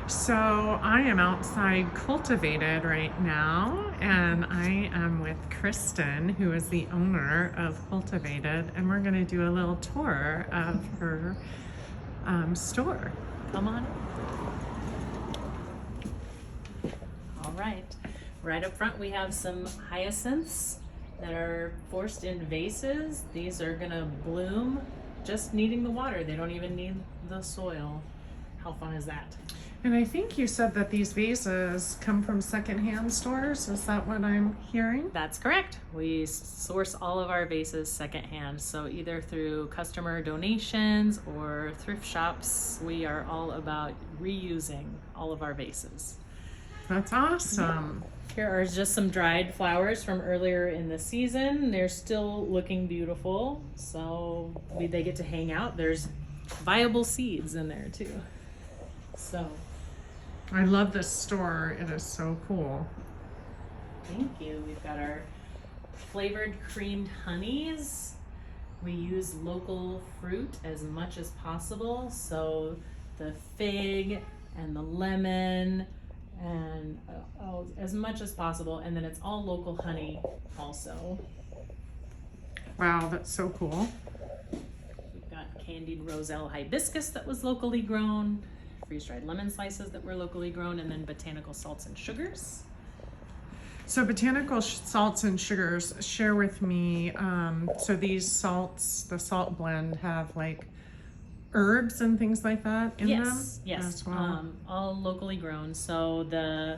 So I am outside Cultivated right now, and I am with Kristen, who is the owner of Cultivated, and we're going to do a little tour of her store. Come on. All right. Right up front, we have some hyacinths that are forced in vases. These are gonna bloom just needing the water. They don't even need the soil. How fun is that? And I think you said that these vases come from secondhand stores. Is that what I'm hearing? That's correct. We source all of our vases secondhand. So either through customer donations or thrift shops, we are all about reusing all of our vases. That's awesome. Here are just some dried flowers from earlier in the season. They're still looking beautiful, so they get to hang out. There's viable seeds in there too. So, I love this store. It is so cool. thank you. We've got our flavored creamed honeys. We use local fruit as much as possible, so the fig and the lemon and as much as possible, and then it's all local honey also. Wow, that's so cool. We've got candied roselle hibiscus that was locally grown, freeze-dried lemon slices that were locally grown, and then botanical salts and sugars. So botanical salts and sugars, share with me, so these salts, the salt blend, have like herbs and things like that in them? Yes, as well? all locally grown. So the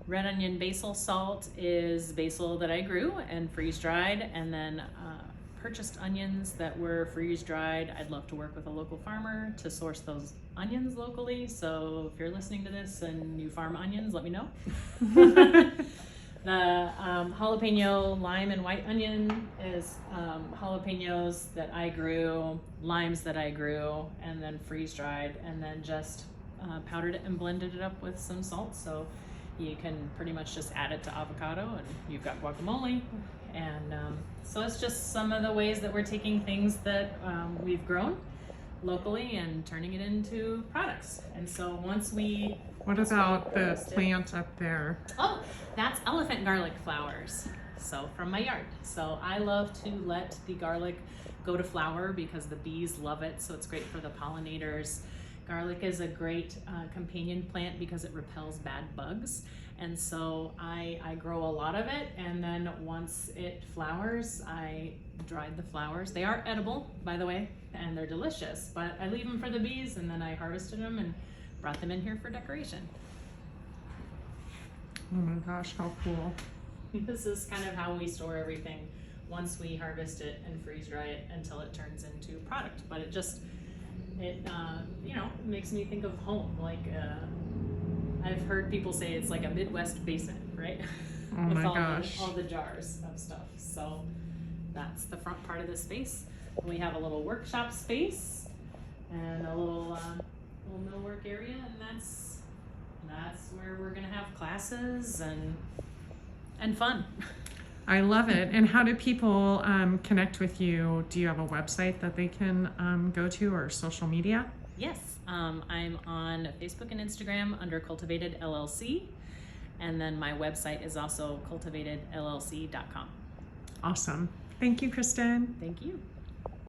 red onion basil salt is basil that I grew and freeze dried, and then purchased onions that were freeze dried. I'd love to work with a local farmer to source those onions locally. So if you're listening to this and you farm onions, let me know. The jalapeno, lime, and white onion is jalapenos that I grew, limes that I grew, and then freeze dried, and then just powdered it and blended it up with some salt. So you can pretty much just add it to avocado and you've got guacamole. And so it's just some of the ways that we're taking things that we've grown locally and turning it into products. And so once we... What about the plant up there? Oh, that's elephant garlic flowers. So from my yard. So I love to let the garlic go to flower because the bees love it. So it's great for the pollinators. Garlic is a great companion plant because it repels bad bugs. And so I grow a lot of it. And then once it flowers, I dried the flowers. They are edible, by the way, and they're delicious. But I leave them for the bees, and then I harvested them and brought them in here for decoration. Oh my gosh, how cool. This is kind of how we store everything once we harvest it and freeze dry it until it turns into product. But it makes me think of home. Like I've heard people say it's like a Midwest basement, right? Oh my gosh. All the jars of stuff. So that's the front part of the space. We have a little workshop space and a little millwork area, and that's where we're gonna have classes and fun. I love it. And how do people connect with you? Do you have a website that they can go to, or social media? Yes, I'm on Facebook and Instagram under Cultivated LLC, and then my website is also cultivatedllc.com. Awesome. Thank you, Kristen. Thank you.